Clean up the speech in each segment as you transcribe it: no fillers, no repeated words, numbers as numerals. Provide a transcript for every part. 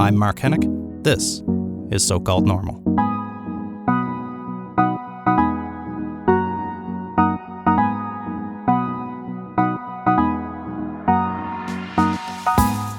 I'm Mark Hennick. This is So-Called Normal.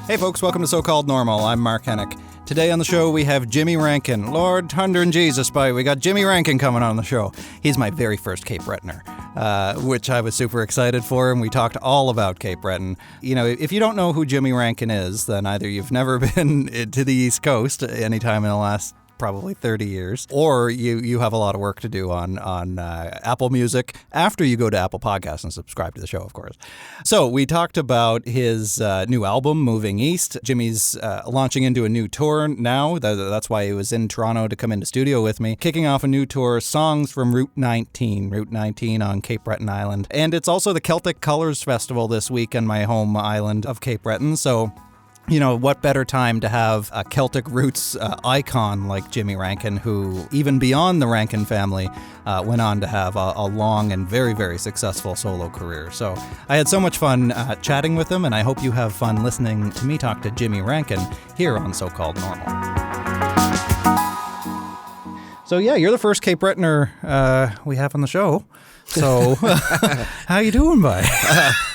Hey folks, welcome to So-Called Normal. I'm Mark Hennick. Today on the show we have Jimmy Rankin. Lord, Thunder and Jesus, boy, we got Jimmy Rankin coming on the show. He's my very first Cape Bretoner, which I was super excited for, and we talked all about Cape Breton. You know, if you don't know who Jimmy Rankin is, then either you've never been to the East Coast anytime in the last probably 30 years, or you have a lot of work to do on Apple Music after you go to Apple Podcasts and subscribe to the show, of course. So we talked about his new album, Moving East. Jimmy's launching into a new tour now. That's why he was in Toronto to come into studio with me. Kicking off a new tour, Songs from Route 19 on Cape Breton Island. And it's also the Celtic Colours Festival this week on my home island of Cape Breton. So, you know, what better time to have a Celtic roots icon like Jimmy Rankin, who, even beyond the Rankin family, went on to have a long and very, very successful solo career. So I had so much fun chatting with him, and I hope you have fun listening to me talk to Jimmy Rankin here on So-Called Normal. So yeah, you're the first Cape Bretoner we have on the show. So, how you doing, bud?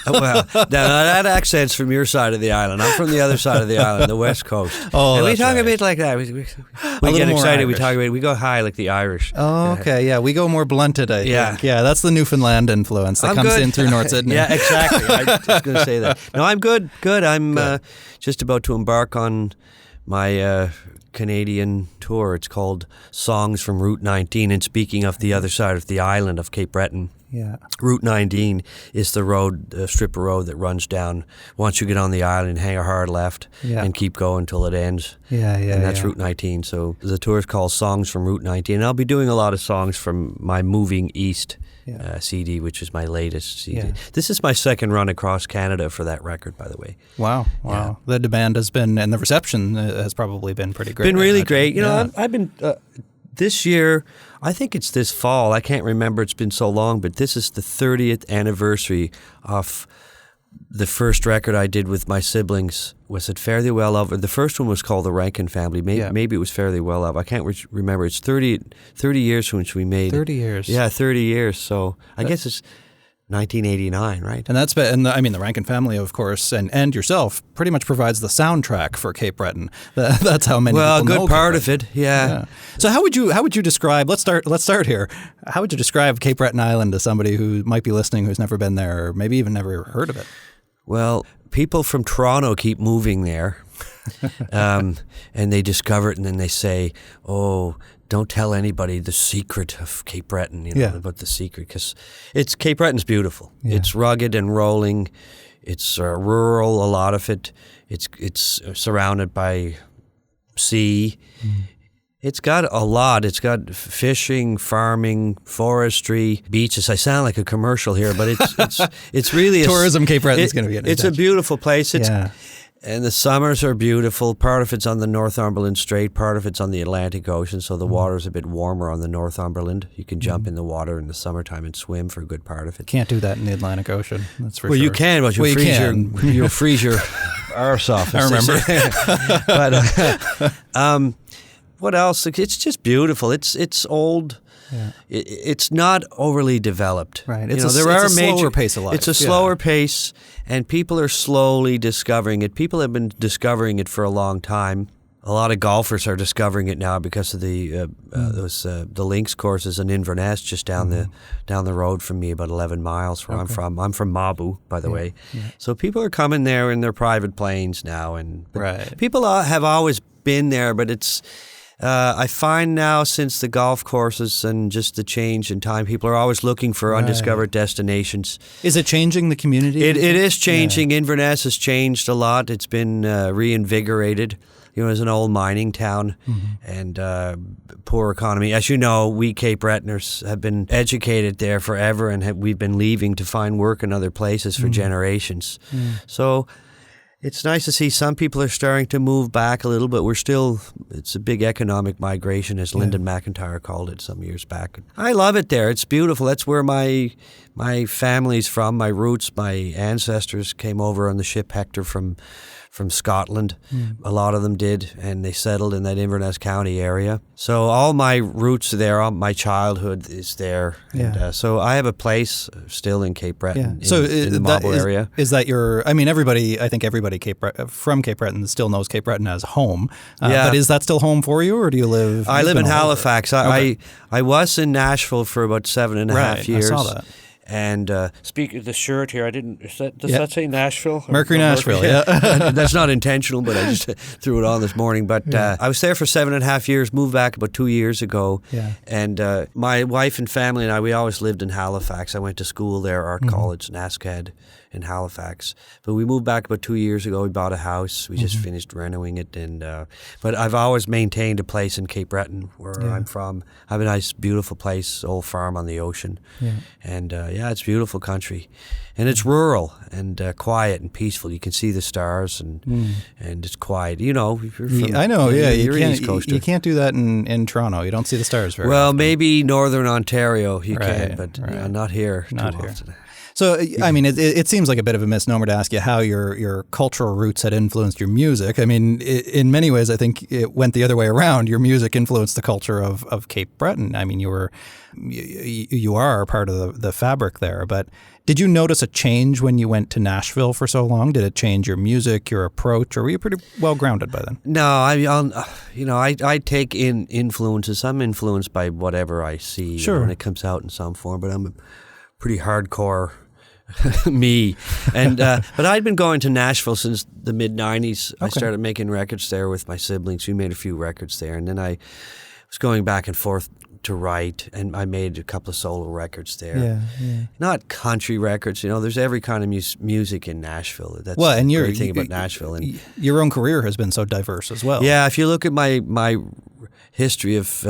Well, now that accent's from your side of the island. I'm from the other side of the island, the west coast. Oh, and we that's talk right. a bit like that. We get excited. We talk about. We go high like the Irish. Oh, okay. Yeah, we go more blunted, I think. Yeah, that's the Newfoundland influence that comes in through North Sydney. Yeah, exactly. I was just going to say that. No, I'm good. Good. I'm just about to embark on my Canadian tour. It's called Songs from Route 19. And speaking of the other side of the island of Cape Breton, Route 19 is the road, strip of road that runs down. Once you get on the island, hang a hard left and keep going until it ends. And that's Route 19. So the tour is called Songs from Route 19. And I'll be doing a lot of songs from my Moving East CD, which is my latest CD. Yeah. This is my second run across Canada for that record, by the way. Wow. Yeah. The demand has been, and the reception has probably been pretty great. Been really great. You know, I've been... this year, I think it's this fall, I can't remember, it's been so long, but this is the 30th anniversary of the first record I did with my siblings. Was it Fare Thee Well Love? The first one was called The Rankin Family. Maybe it was Fare Thee Well Love. I can't remember. It's 30 years since we made 30 years. Yeah, 30 years. So I guess it's 1989, right? And that's been, the Rankin family, of course, and yourself pretty much provides the soundtrack for Cape Breton. That's how many people know. Well, a good part of it, yeah. So how would you describe? Let's start here. How would you describe Cape Breton Island to somebody who might be listening who's never been there, or maybe even never heard of it? Well, people from Toronto keep moving there, and they discover it, and then they say, "Oh, don't tell anybody the secret of Cape Breton, about the secret," because Cape Breton's beautiful. Yeah. It's rugged and rolling. It's rural, a lot of it. It's surrounded by sea. It's got a lot. It's got fishing, farming, forestry, beaches. I sound like a commercial here, but it's really tourism. Cape Breton's going to be an It's a beautiful place. And the summers are beautiful. Part of it's on the Northumberland Strait, part of it's on the Atlantic Ocean, so the water's a bit warmer on the Northumberland. You can jump in the water in the summertime and swim for a good part of it. Can't do that in the Atlantic Ocean, that's for sure. Well, you can, but you'll freeze your arse off. I remember. But what else? It's just beautiful. It's old. Yeah. It's not overly developed. Right. It's a slower pace of life. It's a slower pace, and people are slowly discovering it. People have been discovering it for a long time. A lot of golfers are discovering it now because of the links courses in Inverness, just down the road from me, about 11 miles where I'm from. I'm from Mabu, by the way. Yeah. So people are coming there in their private planes now, and people have always been there, but it's. I find now, since the golf courses and just the change in time, people are always looking for undiscovered destinations. Is it changing the community? It is changing. Yeah. Inverness has changed a lot. It's been reinvigorated. You know, it's an old mining town and poor economy. As you know, we Cape Bretoners have been educated there forever, and we've been leaving to find work in other places for generations. So it's nice to see some people are starting to move back a little, but it's a big economic migration, as Lyndon McIntyre called it some years back. I love it there. It's beautiful. That's where my my family's from, my roots, my ancestors came over on the ship Hector from Scotland. A lot of them did, and they settled in that Inverness County area. So all my roots are there, all my childhood is there. Yeah. And, so I have a place still in Cape Breton, Yeah. So in the Mobile area. Is that your, I mean, I think everybody from Cape Breton still knows Cape Breton as home. Yeah. But is that still home for you, or do you live? I live in Halifax. Okay. I was in Nashville for about 7.5 years. I saw that. And speaking of the shirt here, does that say Nashville? Mercury Nashville, yeah. That's not intentional, but I just threw it on this morning. But I was there for 7.5 years, moved back about 2 years ago. Yeah. And my wife and family and I, we always lived in Halifax. I went to school there, art college, NASCAD in Halifax. But we moved back about 2 years ago. We bought a house. We just finished renovating it. And but I've always maintained a place in Cape Breton where I'm from. I have a nice, beautiful place, old farm on the ocean. Yeah. And it's a beautiful country. And it's rural and quiet and peaceful. You can see the stars and it's quiet. You know, if you're from, I know, yeah. You're an East Coaster. You can't do that in Toronto. You don't see the stars very well, often. maybe Northern Ontario you Right, can, but right. not here Not too here. often. So, I mean, it seems like a bit of a misnomer to ask you how your cultural roots had influenced your music. I mean, in many ways, I think it went the other way around. Your music influenced the culture of Cape Breton. I mean, you are part of the fabric there. But did you notice a change when you went to Nashville for so long? Did it change your music, your approach, or were you pretty well grounded by then? No, I take in influences. I'm influenced by whatever I see when it comes out in some form, but I'm a pretty hardcore me. And but I'd been going to Nashville since the mid-'90s. I started making records there with my siblings. We made a few records there, and then I was going back and forth to write, and I made a couple of solo records there. Yeah. Not country records, there's every kind of music in Nashville. That's the great thing about Nashville. And your own career has been so diverse as well. Yeah, if you look at my history of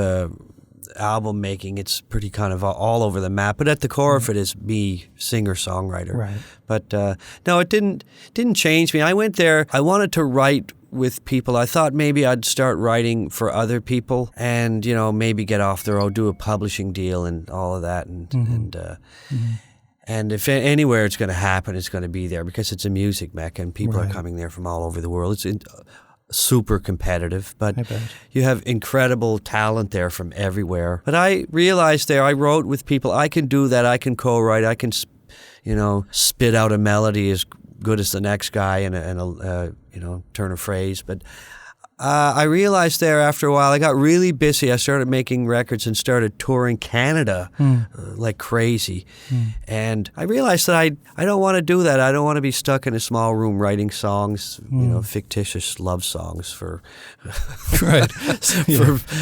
album making, it's pretty kind of all over the map, but at the core of it is me, singer-songwriter. Right. But no, it didn't change me. I went there, I wanted to write with people. I thought maybe I'd start writing for other people and, maybe get off the road, do a publishing deal and all of that. And if anywhere it's going to happen, it's going to be there because it's a music mecca and people are coming there from all over the world. It's super competitive, but you have incredible talent there from everywhere. But I realized there, I wrote with people, I can do that, I can co-write, I can, spit out a melody as good as the next guy and a turn a phrase. But I realized there after a while, I got really busy. I started making records and started touring Canada like crazy. And I realized that I don't want to do that. I don't want to be stuck in a small room writing songs, fictitious love songs for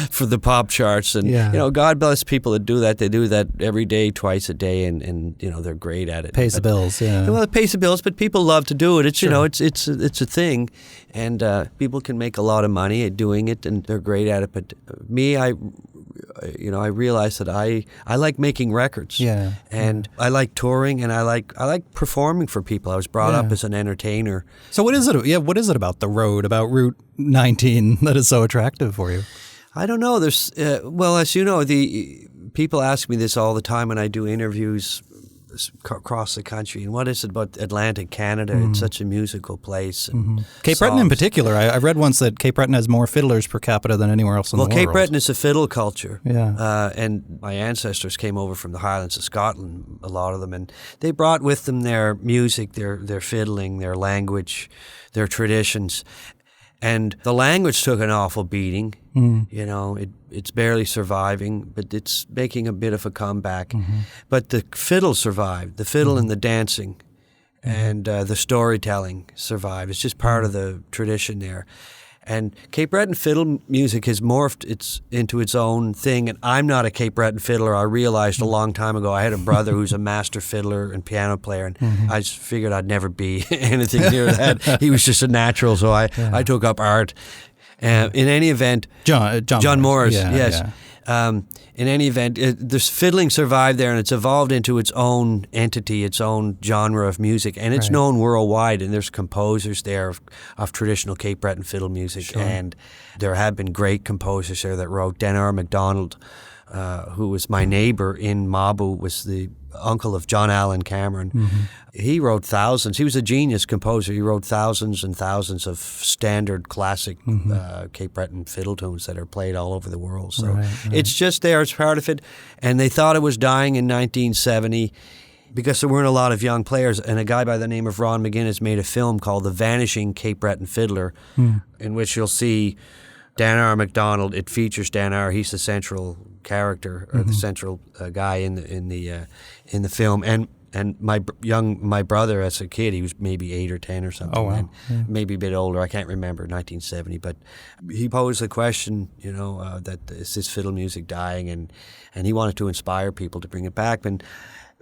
for the pop charts. And, God bless people that do that. They do that every day, twice a day, and they're great at it. Pays the bills, yeah. Well, it pays the bills, but people love to do it. It's, it's a thing. And people can make a lot of money at doing it, and they're great at it. But me, I realized that I like making records, and I like touring, and I like performing for people. I was brought up as an entertainer. So what is it? Yeah, what is it about the road, about Route 19, that is so attractive for you? I don't know. There's as you know, the people ask me this all the time when I do interviews across the country. And what is it about Atlantic Canada? It's such a musical place. And Cape Breton in particular. I read once that Cape Breton has more fiddlers per capita than anywhere else in the world. Well, Cape Breton is a fiddle culture. Yeah. And my ancestors came over from the Highlands of Scotland, a lot of them, and they brought with them their music, their fiddling, their language, their traditions. And the language took an awful beating. It's barely surviving, but it's making a bit of a comeback. But the fiddle survived, the fiddle and the dancing, and the storytelling survived. It's just part of the tradition there. And Cape Breton fiddle music has morphed into its own thing. And I'm not a Cape Breton fiddler. I realized a long time ago I had a brother who's a master fiddler and piano player, and I just figured I'd never be anything near that. He was just a natural, so I took up art. In any event, John Morris, yes. Yeah. In any event, this fiddling survived there, and it's evolved into its own entity, its own genre of music, and it's known worldwide. And there's composers there of traditional Cape Breton fiddle music, and there have been great composers there that wrote. Denard MacDonald, who was my neighbor in Mabu, was the uncle of John Allen Cameron. He wrote thousands. He was a genius composer. He wrote thousands and thousands of standard classic Cape Breton fiddle tunes that are played all over the world. So it's just there. It's part of it. And they thought it was dying in 1970 because there weren't a lot of young players. And a guy by the name of Ron McGuinness made a film called The Vanishing Cape Breton Fiddler, in which you'll see Dan R. MacDonald. It features Dan R. He's the central character or the central guy in the film. And my brother as a kid, he was maybe 8 or 10 or something. Oh, wow. And maybe a bit older. I can't remember, 1970. But he posed the question, that is this fiddle music dying? And he wanted to inspire people to bring it back.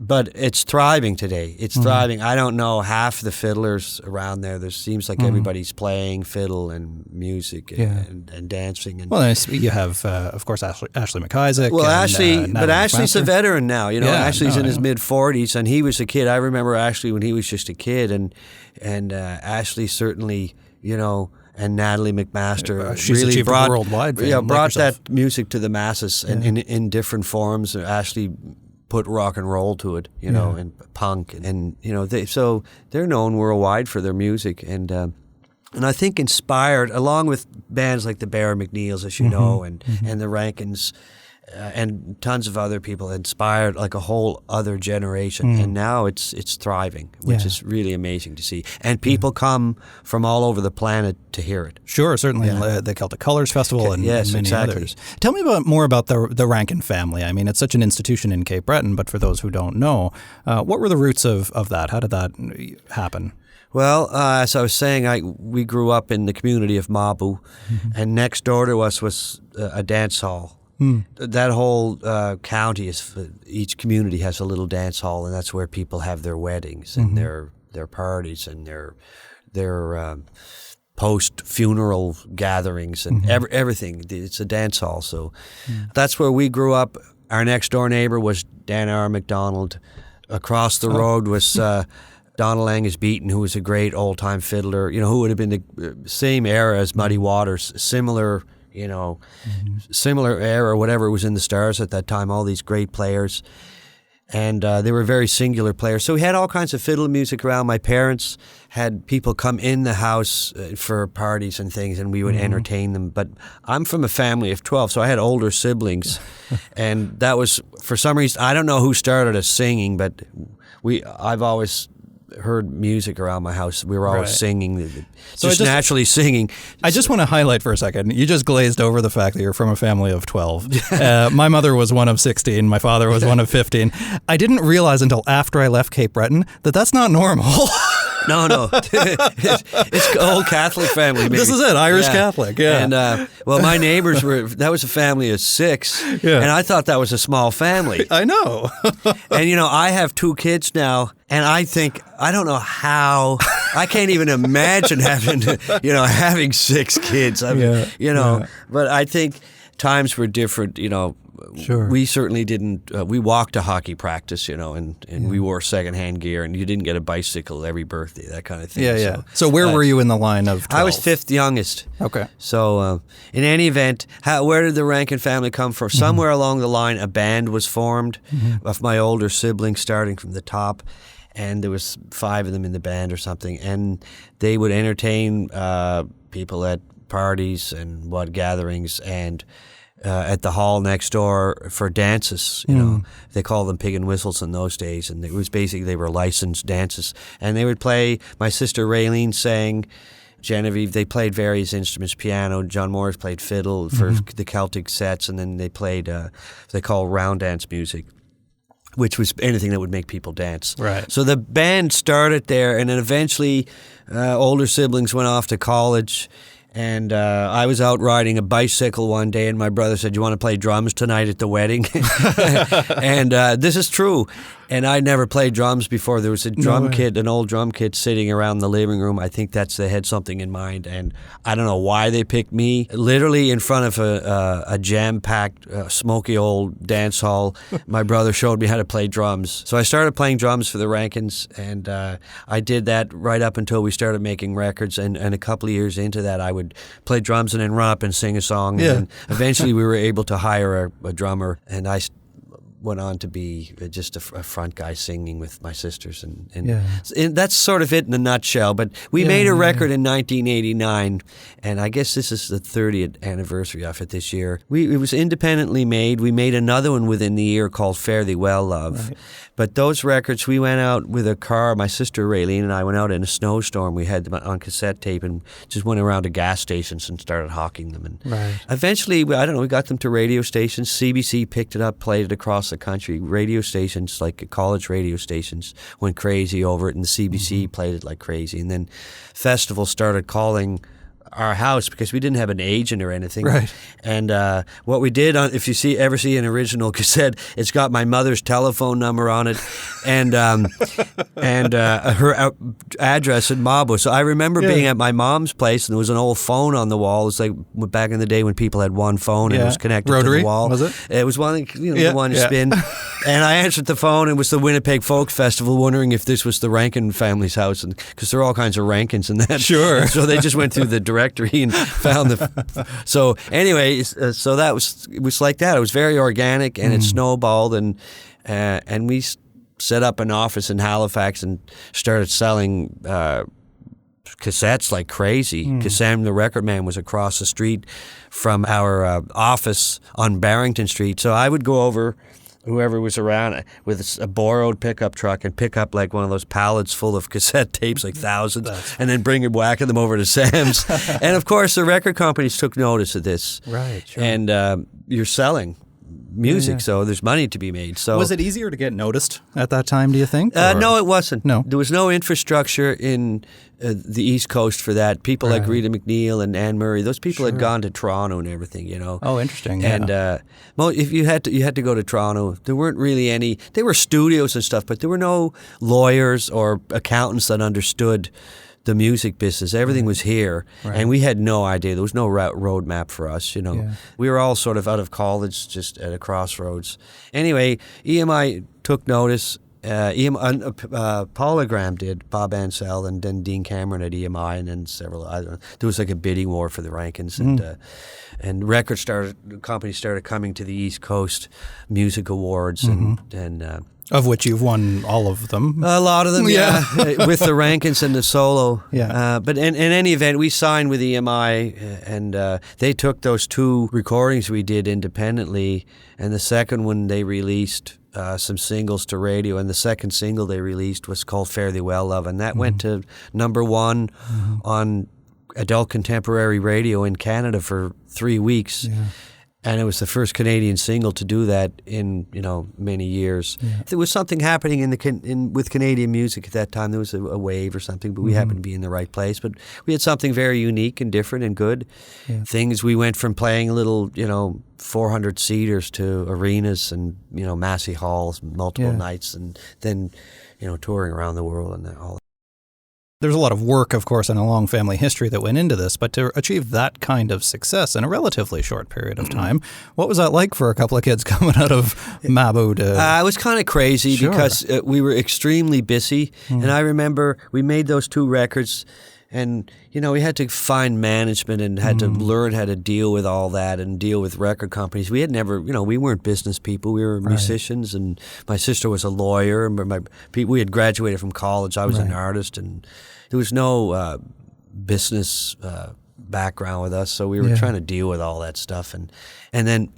But it's thriving today. It's thriving. I don't know half the fiddlers around there. There seems like everybody's playing fiddle and music and dancing. And well, you have, of course, Ashley McIsaac. Well, and, Ashley's a veteran now. Ashley's in his mid-40s, and he was a kid. I remember Ashley when he was just a kid, and Ashley certainly, and Natalie McMaster she's really achieved worldwide. Brought that music to the masses and in different forms. Ashley put rock and roll to it, and punk, and so they're known worldwide for their music, and I think inspired, along with bands like the Bear McNeils, as you know, and the Rankins, and tons of other people, inspired like a whole other generation, and now it's thriving, which is really amazing to see. And people come from all over the planet to hear it. Sure, certainly. The Celtic Colours Festival and many others. Tell me more about the Rankin family. I mean, it's such an institution in Cape Breton, but for those who don't know, what were the roots of that? How did that happen? Well, as I was saying, we grew up in the community of Mabu, and next door to us was a dance hall. That whole county each community has a little dance hall, and that's where people have their weddings and their parties and their post-funeral gatherings and everything. It's a dance hall, so that's where we grew up. Our next door neighbor was Dan R. MacDonald. Across the road was Donald Angus Beaton, who was a great old-time fiddler. Who would have been the same era as Muddy Waters, similar era, whatever was in the stars at that time, all these great players. And they were very singular players. So we had all kinds of fiddle music around. My parents had people come in the house for parties and things, and we would entertain them. But I'm from a family of 12, so I had older siblings. And that was, for some reason, I don't know who started us singing, but I've always heard music around my house. We were always singing, naturally singing. I just want to highlight for a second, you just glazed over the fact that you're from a family of 12. My mother was one of 16. My father was one of 15. I didn't realize until after I left Cape Breton that that's not normal. No. It's an old Catholic family. Maybe. This is it, Irish Catholic, And, my neighbors that was a family of 6, and I thought that was a small family. I know. And, I have 2 kids now, and I think, I don't know how, I can't even imagine having 6 kids. But I think times were different, Sure. We certainly didn't. We walked to hockey practice, and we wore secondhand gear, and you didn't get a bicycle every birthday, that kind of thing. Yeah. So where were you in the line of 12? I was 5th youngest. Okay. So in any event, where did the Rankin family come from? Somewhere along the line, a band was formed of my older siblings, starting from the top, and there was 5 of them in the band or something, and they would entertain people at parties and gatherings and at the hall next door for dances. They called them pig and whistles in those days, and it was basically they were licensed dances. And they would play. My sister Raylene sang. Genevieve, they played various instruments, piano. John Morris played fiddle for the Celtic sets, and then they played they call round dance music, which was anything that would make people dance. Right. So the band started there, and then eventually older siblings went off to college. And I was out riding a bicycle one day, and my brother said, "You want to play drums tonight at the wedding?" And this is true. And I'd never played drums before. There was a drum kit, an old drum kit sitting around the living room. I think they had something in mind. And I don't know why they picked me. Literally in front of a jam-packed, smoky old dance hall, my brother showed me how to play drums. So I started playing drums for the Rankins, and I did that right up until we started making records. And a couple of years into that, I would play drums and then run up and sing a song. Yeah. And eventually we were able to hire a drummer, and went on to be just a front guy singing with my sisters, and that's sort of it in a nutshell. But we made a record in 1989, and I guess this is the 30th anniversary of it this year. It was independently made. We made another one within the year called Fare Thee Well, Love. Right. But those records, we went out with a car. My sister Raylene and I went out in a snowstorm. We had them on cassette tape and just went around to gas stations and started hawking them. And eventually, I don't know, we got them to radio stations. CBC picked it up, played it across the country. Radio stations, like college radio stations, went crazy over it, and the CBC played it like crazy. And then festivals started calling our house because we didn't have an agent or anything. Right. And what we did, if you ever see an original cassette, it's got my mother's telephone number on it and her address in Mabo. So I remember being at my mom's place, and there was an old phone on the wall. It was like back in the day when people had one phone and it was connected Rotary, to the wall. Was it? It was one, the one you spin. And I answered the phone. It was the Winnipeg Folk Festival, wondering if this was the Rankin family's house, and because there are all kinds of Rankins in that. Sure. So they just went through the directory and found the. So anyway, so it was like that. It was very organic, and it snowballed, and we set up an office in Halifax and started selling cassettes like crazy. Because Sam the Record Man was across the street from our office on Barrington Street. So I would go over, whoever was around, with a borrowed pickup truck and pick up like one of those pallets full of cassette tapes, like thousands, and then whacking them over to Sam's. And of course, the record companies took notice of this. Right, sure. And you're selling music, so there's money to be made. So was it easier to get noticed at that time, do you think? No, it wasn't. No. There was no infrastructure in the East Coast for that. People like Rita McNeil and Anne Murray, those people had gone to Toronto and everything, Oh, interesting. And if you had to go to Toronto, there weren't really any. There were studios and stuff, but there were no lawyers or accountants that understood the music business. Everything was here, and we had no idea. There was no roadmap for us, We were all sort of out of college, just at a crossroads. Anyway, EMI took notice. Polygram did, Bob Ansell, and then Dean Cameron at EMI, and then several other. There was like a bidding war for the Rankins, and companies started coming to the East Coast Music Awards, and of which you've won all of them. A lot of them, with the Rankins and the solo. But in any event, we signed with EMI, and they took those two recordings we did independently, and the second one they released some singles to radio, and the second single they released was called Fare Thee Well, Love, and that went to number one on adult contemporary radio in Canada for 3 weeks. And it was the first Canadian single to do that in many years. There was something happening with Canadian music at that time. There was a wave or something, but we happened to be in the right place. But we had something very unique and different and good. Things, we went from playing little 400 seaters to arenas and Massey halls, multiple nights, and then touring around the world and all. There's a lot of work, of course, and a long family history that went into this, but to achieve that kind of success in a relatively short period of time, what was that like for a couple of kids coming out of Mabo to... it was kind of crazy because we were extremely busy, and I remember we made those two records, and, we had to find management and had to learn how to deal with all that and deal with record companies. We had never, we weren't business people. We were musicians, and my sister was a lawyer, and we had graduated from college. I was an artist, and there was no business background with us, so we were trying to deal with all that stuff. And then,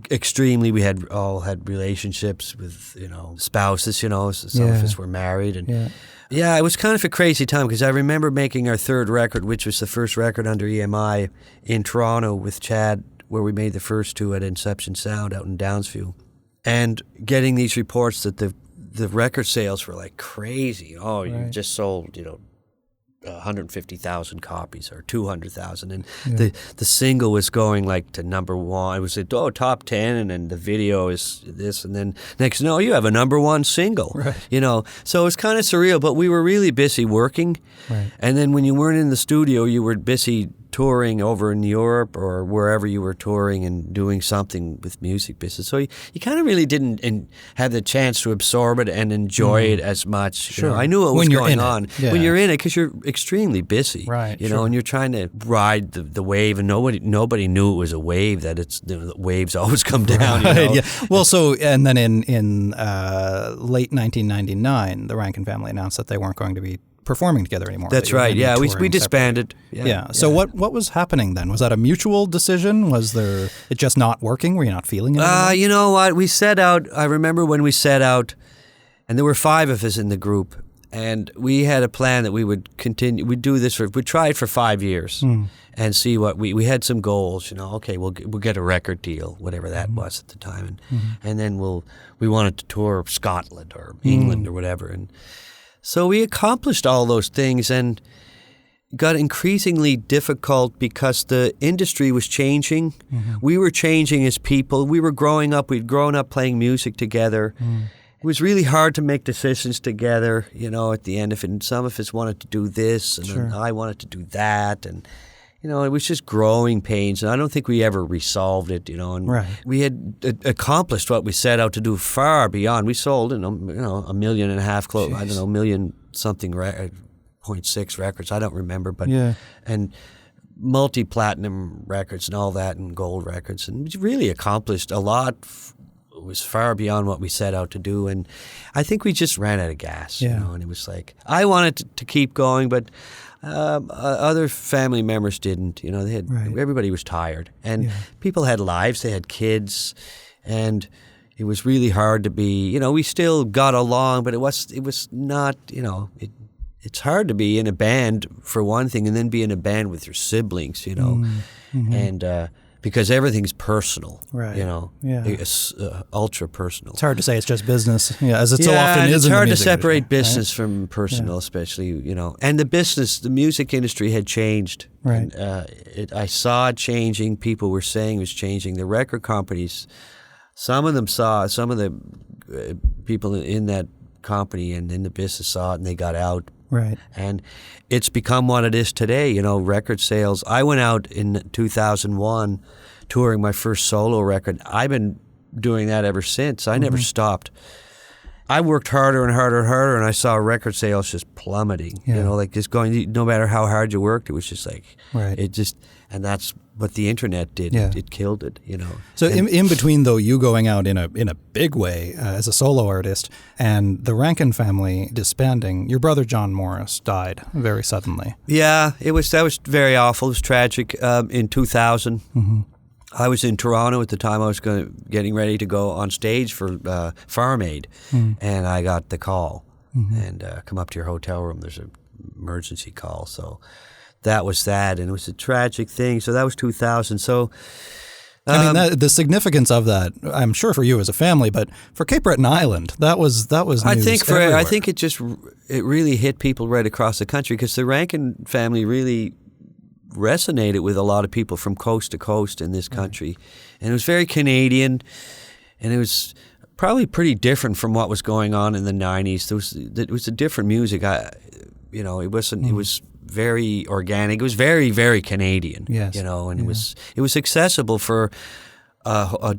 extremely, we all had relationships with, spouses, some of us were married, and it was kind of a crazy time, because I remember making our third record, which was the first record under EMI in Toronto with Chad, where we made the first two at Inception Sound out in Downsview, and getting these reports that the record sales were like crazy. Oh, you just sold, 150,000 copies or 200,000, and the single was going like to number one. It was top 10, and then the video is this, and then next you have a number one single. So it was kind of surreal, but we were really busy working, and then when you weren't in the studio, you were busy touring over in Europe or wherever you were touring and doing something with music business. So you kind of really didn't have the chance to absorb it and enjoy it as much. Sure. You know, I knew what was going on when you're in it because you're extremely busy. Right. You know, and you're trying to ride the wave, and nobody knew it was a wave. That the waves always come down. You know? Yeah. Well, so and then in late 1999, the Rankin family announced that they weren't going to be performing together anymore. That's right. Yeah, we disbanded. Yeah. So what was happening then? Was that a mutual decision? Was it just not working? Were you not feeling it anymore? You know what? We set out. I remember when we set out, and there were 5 of us in the group, and we had a plan that we would continue. We'd do this we'd try it for 5 years and see what we had some goals. You know, okay, we'll get a record deal, whatever that was at the time, and then we wanted to tour Scotland or England or whatever, and. So we accomplished all those things and got increasingly difficult because the industry was changing. We were changing as people. We were growing up. We'd grown up playing music together. It was really hard to make decisions together, you know, at the end of it. And some of us wanted to do this and then I wanted to do that. And, you know, it was just growing pains. And I don't think we ever resolved it, you know. And we had accomplished what we set out to do far beyond. We sold, you know, 1.5 million clothes. I don't know, million something, 0.6 records. I don't remember. But and multi-platinum records and all that and gold records. And we really accomplished a lot. It was far beyond what we set out to do. And I think we just ran out of gas, you know. And it was like, I wanted to keep going, but... other family members didn't. You know, they had everybody was tired, and people had lives. They had kids, and it was really hard to be. You know, we still got along, but it was not. You know, it's hard to be in a band for one thing, and then be in a band with your siblings. You know, and because everything's personal. Right. You know, it's ultra personal. It's hard to say it's just business, as it so often is. It's in the hard to music separate industry, business from personal, especially, you know. And the music industry had changed. Right. And, I saw it changing. People were saying it was changing. The record companies, some of the people in that company and in the business saw it and they got out. Right. And it's become what it is today, you know, record sales. I went out in 2001 touring my first solo record. I've been doing that ever since. I never stopped. I worked harder and harder and harder, and I saw record sales just plummeting, you know, like just going, no matter how hard you worked, it was just like, it just, and that's what the internet did. It killed it, you know. So in between, though, you going out in a big way as a solo artist and the Rankin family disbanding, your brother John Morris died very suddenly. Yeah, that was very awful. It was tragic. In 2000, I was in Toronto at the time. I was getting ready to go on stage for Farm Aid, and I got the call and come up to your hotel room. There's an emergency call, so. That was that, and it was a tragic thing. So that was 2000. So, I mean, the significance of that, I'm sure for you as a family, but for Cape Breton Island, that was news everywhere. I think it really hit people right across the country because the Rankin family really resonated with a lot of people from coast to coast in this country, and it was very Canadian, and it was probably pretty different from what was going on in the 90s. It was a different music. It wasn't. It was very organic. It was very, very Canadian. Yes. You know, and it was accessible for a whole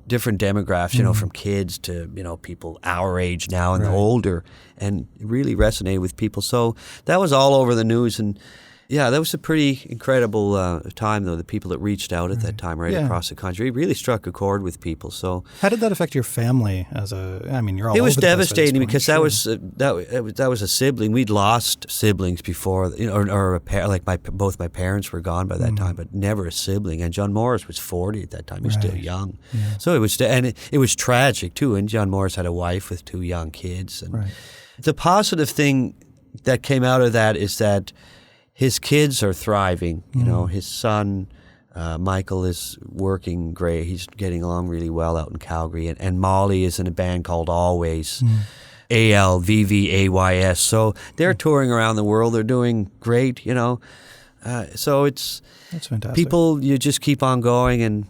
different demographics. You know, from kids to people our age now and older, and it really resonated with people. So that was all over the news, and that was a pretty incredible time, though. The people that reached out at that time across the country, it really struck a chord with people. So, how did that affect your family? You're all. It was over devastating the place because that was a sibling. We'd lost siblings before, or a pair. Like both my parents were gone by that time, but never a sibling. And John Morris was 40 at that time. He was still young, so it was tragic too. And John Morris had a wife with 2 young kids. And the positive thing that came out of that is that. His kids are thriving. You know, his son, Michael, is working great. He's getting along really well out in Calgary. And Molly is in a band called Always, ALVVAYS. So they're touring around the world. They're doing great, So that's fantastic. People, you just keep on going and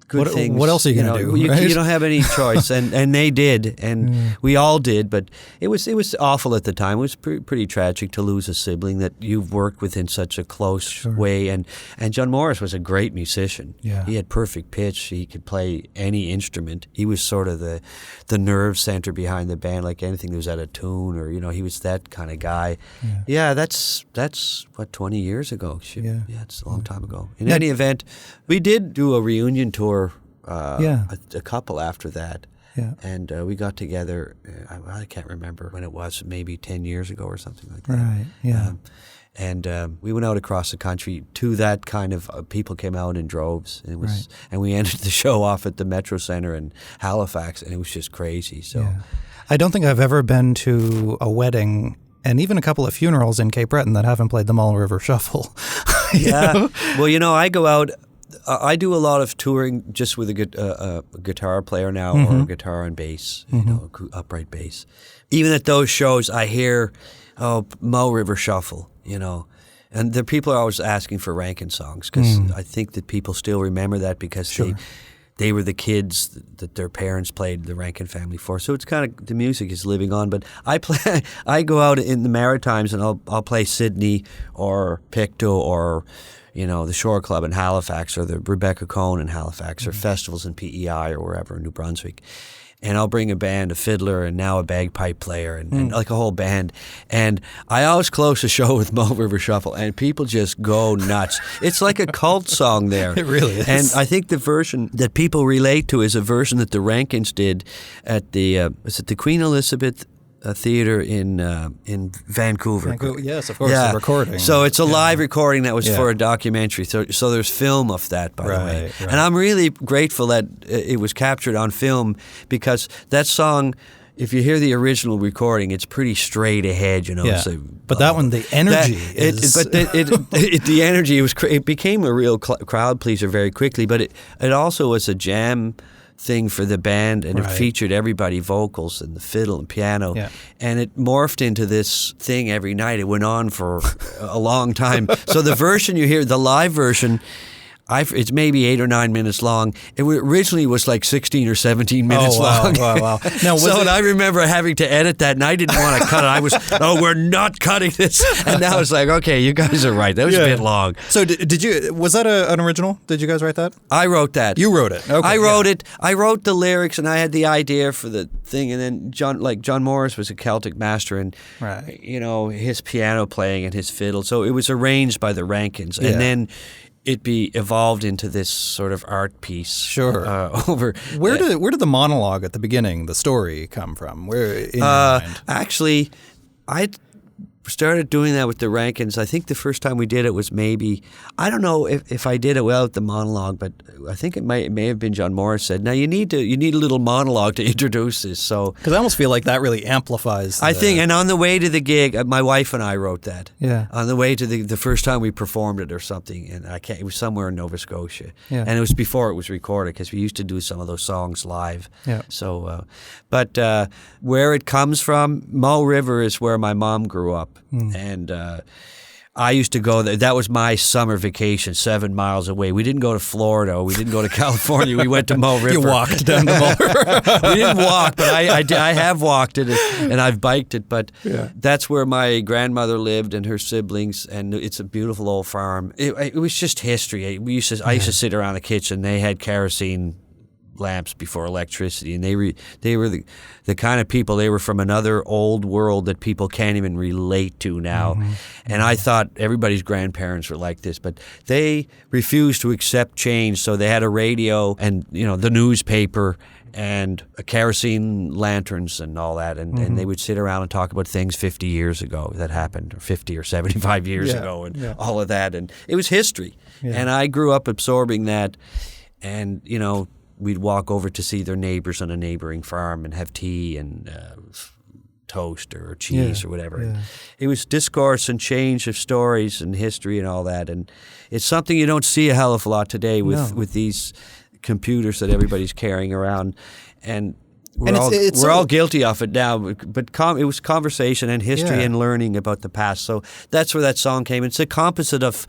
good things. What else are you going to do? Right? You don't have any choice, and they did, and we all did. But it was awful at the time. It was pretty tragic to lose a sibling that you've worked with in such a close way. And John Morris was a great musician. Yeah. He had perfect pitch. He could play any instrument. He was sort of the nerve center behind the band, like anything that was out of tune, or he was that kind of guy. Yeah, that's what 20 years ago. Yeah, it's a long time ago. In any event, we did do a reunion tour. A couple after that. Yeah. And we got together, I can't remember when it was, maybe 10 years ago or something like that. Right, yeah. And we went out across the country to that kind of, people came out in droves. And, and we ended the show off at the Metro Center in Halifax, and it was just crazy. So, I don't think I've ever been to a wedding and even a couple of funerals in Cape Breton that haven't played the Mull River Shuffle. Yeah. Well, I go out. I do a lot of touring just with a guitar player now, or a guitar and bass, upright bass. Even at those shows, I hear, Mull River Shuffle, and the people are always asking for Rankin songs, because I think that people still remember that because they were the kids that their parents played the Rankin Family for. So it's kind of, the music is living on. But I go out in the Maritimes and I'll play Sydney or Pictou or the Shore Club in Halifax, or the Rebecca Cohn in Halifax, or festivals in PEI or wherever in New Brunswick. And I'll bring a band, a fiddler, and now a bagpipe player, and like a whole band. And I always close the show with Mull River Shuffle, and people just go nuts. It's like a cult song there. It really is. And I think the version that people relate to is a version that the Rankins did at the Queen Elizabeth Theatre in Vancouver. Yes, of course, the recording. So it's a live recording that was for a documentary. So there's film of that, by the way. Right. And I'm really grateful that it was captured on film, because that song, if you hear the original recording, it's pretty straight ahead, Yeah. So, but that one, the energy is... the energy, it became a real crowd pleaser very quickly, but it also was a jam thing for the band, and it featured everybody, vocals and the fiddle and piano, and it morphed into this thing every night. It went on for a long time. So the version you hear, the live version, it's maybe 8 or 9 minutes long. It originally was like 16 or 17 minutes long. Wow. Now, I remember having to edit that, and I didn't want to cut it. I was, we're not cutting this. And now it's like, okay, you guys are right. That was a bit long. So did you? Was that an original? Did you guys write that? I wrote that. You wrote it. Okay. I wrote it. I wrote the lyrics, and I had the idea for the thing. And then John Morris was a Celtic master, and his piano playing and his fiddle. So it was arranged by the Rankins, and then it evolved into this sort of art piece. Sure. Over where did the monologue at the beginning, the story, come from? Where in your mind? Actually, I started doing that with the Rankins. I think the first time we did it was maybe, I don't know if I did it well with the monologue, but I think it may have been John Morris said, now you need a little monologue to introduce this. So because I almost feel like that really amplifies. I think, and on the way to the gig, my wife and I wrote that. Yeah. On the way to the first time we performed it or something, and it was somewhere in Nova Scotia. Yeah. And it was before it was recorded, because we used to do some of those songs live. Yeah. So, but where it comes from, Mull River is where my mom grew up. And I used to go there. That was my summer vacation, 7 miles away. We didn't go to Florida. We didn't go to California. We went to Mull River. You walked down the Mull River. We didn't walk, but I have walked it, and I've biked it. But that's where my grandmother lived and her siblings, and it's a beautiful old farm. It was just history. I used to sit around the kitchen. They had kerosene lamps before electricity, and they were the kind of people, they were from another old world that people can't even relate to now. And I thought everybody's grandparents were like this, but they refused to accept change. So they had a radio and the newspaper and kerosene lanterns and all that, and they would sit around and talk about things 50 years ago that happened, or 50 or 75 years ago, and all of that, and it was history. And I grew up absorbing that, and we'd walk over to see their neighbors on a neighboring farm and have tea and toast or cheese or whatever. And it was discourse and change of stories and history and all that. And it's something you don't see a hell of a lot today with these computers that everybody's carrying around. And we're all guilty of it now. But it was conversation and history and learning about the past. So that's where that song came. It's a composite of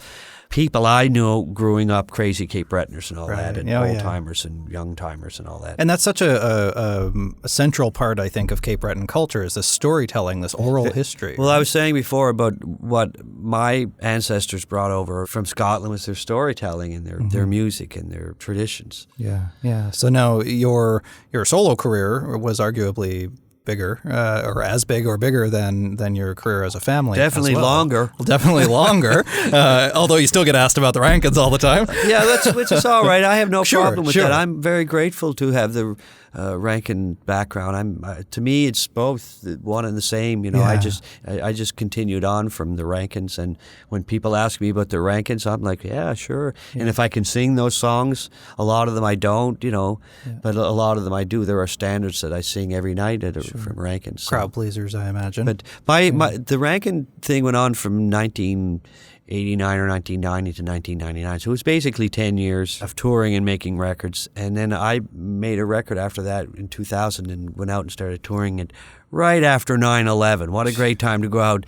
people I knew growing up, crazy Cape Bretoners and all Right. that, and Oh, old timers and young timers and all that. And that's such a central part, I think, of Cape Breton culture is this storytelling, this oral history. Well, I was saying before about what my ancestors brought over from Scotland was their storytelling and their music and their traditions. Yeah. So now your solo career was arguably bigger, or as big or bigger than your career as a family. Definitely as well. longer. Well, definitely longer. Although you still get asked about the Rankins all the time. Yeah, which is all right. I have no problem with sure. that. I'm very grateful to have the Rankin background. To me, it's both one and the same. You know, Yeah. I just continued on from the Rankins, and when people ask me about the Rankins, I'm like, yeah, sure. Yeah. And if I can sing those songs, a lot of them I don't. You know, but a lot of them I do. There are standards that I sing every night from Rankins. So. Crowd pleasers, I imagine. But the Rankin thing went on from 1989 or 1990 to 1999. So it was basically 10 years of touring and making records. And then I made a record after that in 2000 and went out and started touring it right after 9/11. What a great time to go out.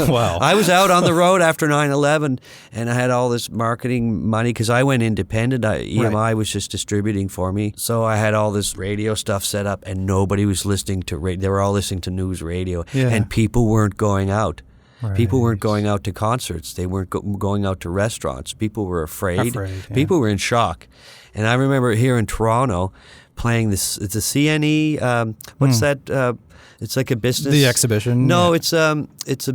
Wow. I was out on the road after 9/11 and I had all this marketing money because I went independent. EMI was just distributing for me. So I had all this radio stuff set up and nobody was listening to radio. They were all listening to news radio and people weren't going out. Right. People weren't going out to concerts. They weren't going out to restaurants. People were afraid. People were in shock. And I remember here in Toronto playing it's a CNE, what's that? It's like a business. The exhibition? No, it's a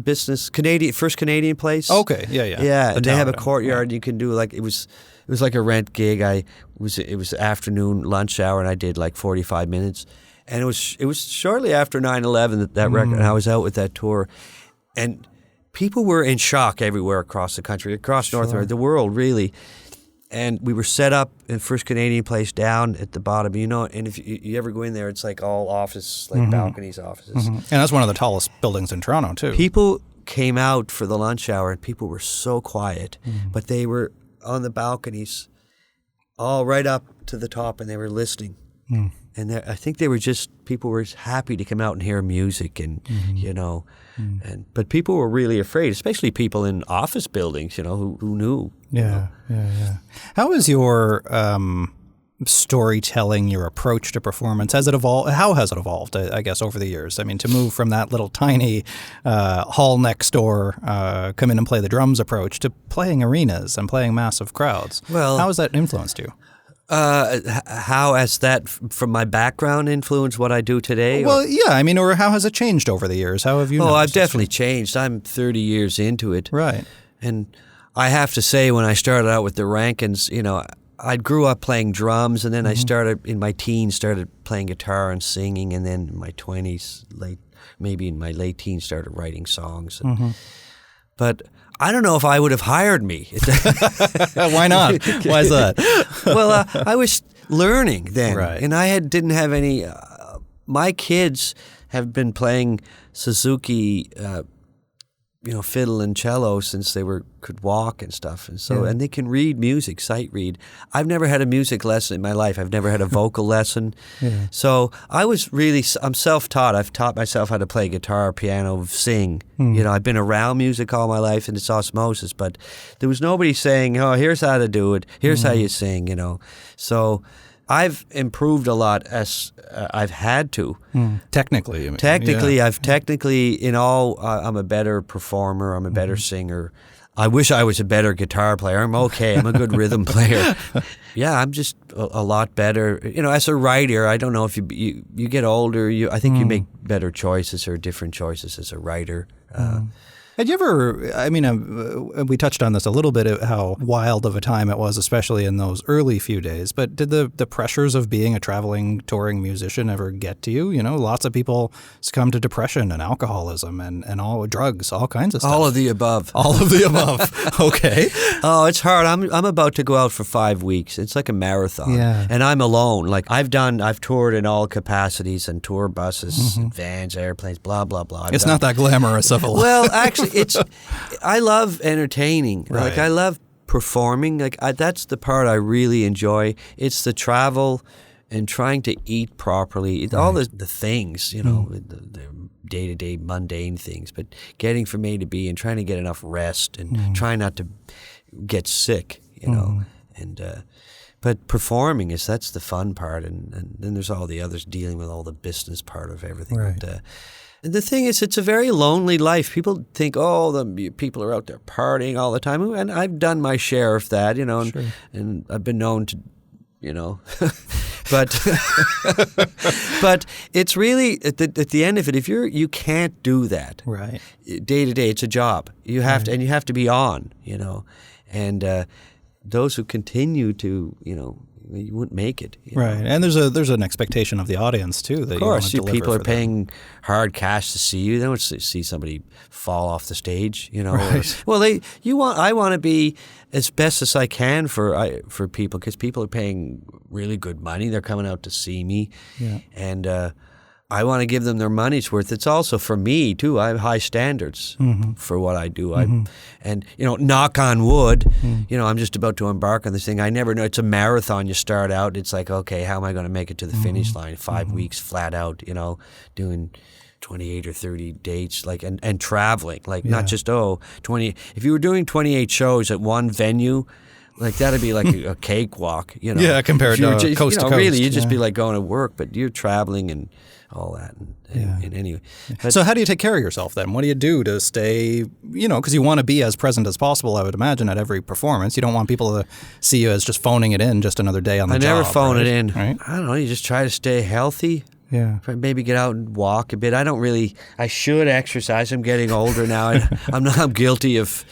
business, first Canadian place. Okay, yeah. Yeah, and they have a courtyard. You can do like, it was like a rent gig. It was afternoon lunch hour and I did like 45 minutes. And it was shortly after 9/11 that record, and I was out with that tour. And people were in shock everywhere across the country, across North America, the world, really. And we were set up in First Canadian Place down at the bottom, you know, and if you ever go in there, it's like all office, like balconies, offices. And that's one of the tallest buildings in Toronto, too. People came out for the lunch hour, and people were so quiet, but they were on the balconies all right up to the top, and they were listening. And I think people were happy to come out and hear music and, you know, but people were really afraid, especially people in office buildings, you know, who knew. Yeah. How is your storytelling, your approach to performance, has it evolved? How has it evolved, I guess, over the years? I mean, to move from that little tiny hall next door, come in and play the drums approach to playing arenas and playing massive crowds. Well, how has that influenced you? How has that, from my background, influenced what I do today? Well, yeah, I mean, or how has it changed over the years? How have you noticed? I've definitely changed. I'm 30 years into it. Right. And I have to say, when I started out with the Rankins, you know, I grew up playing drums, and then I started, in my teens, started playing guitar and singing, and then in my 20s, maybe in my late teens, started writing songs. But I don't know if I would have hired me. Why not? Why is that? Well, I was learning then, right. And I didn't have any. My kids have been playing Suzuki, fiddle and cello since they could walk and stuff, and so and they can read music, sight read. I've never had a music lesson in my life. I've never had a vocal lesson. So I'm self-taught. I've taught myself how to play guitar, piano, sing. You know, I've been around music all my life, and it's osmosis. But there was nobody saying, "Oh, here's how to do it. Here's how you sing." You know, so. I've improved a lot as I've had to. Technically, I'm a better performer. I'm a better singer. I wish I was a better guitar player. I'm okay. I'm a good rhythm player. Yeah, I'm just a lot better. You know, as a writer, I don't know if you get older. I think you make better choices or different choices as a writer. Had you ever, I mean, we touched on this a little bit, how wild of a time it was, especially in those early few days, but did the pressures of being a traveling, touring musician ever get to you? You know, lots of people succumb to depression and alcoholism and all drugs, all kinds of stuff. All of the above. All of the above. Okay. Oh, it's hard. I'm about to go out for 5 weeks. It's like a marathon. Yeah. And I'm alone. Like I've toured in all capacities and tour buses, vans, airplanes, blah, blah, blah. It's not that glamorous of a life. Well, actually, I love entertaining. Right. Like I love performing. Like that's the part I really enjoy. It's the travel and trying to eat properly. All the things, you know, the day-to-day mundane things, but getting from A to B and trying to get enough rest and trying not to get sick, you know. And but performing that's the fun part, and then there's all the others dealing with all the business part of everything. Right. But, and the thing is, it's a very lonely life. People think, the people are out there partying all the time, and I've done my share of that, you know, and I've been known to, you know, but it's really at the end of it, if you can't do that Right. day to day, it's a job. You have to, and you have to be on, you know, and those who continue to, you know, you wouldn't make it. Right, and there's an expectation of the audience too. That of course, you want to people are deliver for paying hard cash to see you. They don't see somebody fall off the stage, you know. Right. I want to be as best as I can for people, because people are paying really good money. They're coming out to see me, and I want to give them their money's worth. It's also for me too. I have high standards for what I do. And you know, knock on wood, you know, I'm just about to embark on this thing. I never know. It's a marathon. You start out. It's like, okay, how am I going to make it to the finish line? 5 weeks flat out, you know, doing 28 or 30 dates, like, and traveling, like not just 20. If you were doing 28 shows at one venue, like that'd be like a cakewalk, you know. Yeah, compared to just, coast you know, to coast. Really, you'd just be like going to work, but you're traveling and all that. And anyway. But, so how do you take care of yourself then? What do you do to stay, you know, because you want to be as present as possible, I would imagine, at every performance. You don't want people to see you as just phoning it in, just another day on the job. I never phone it in. Right? I don't know. You just try to stay healthy. Yeah. Maybe get out and walk a bit. I should exercise. I'm getting older now. I'm guilty of,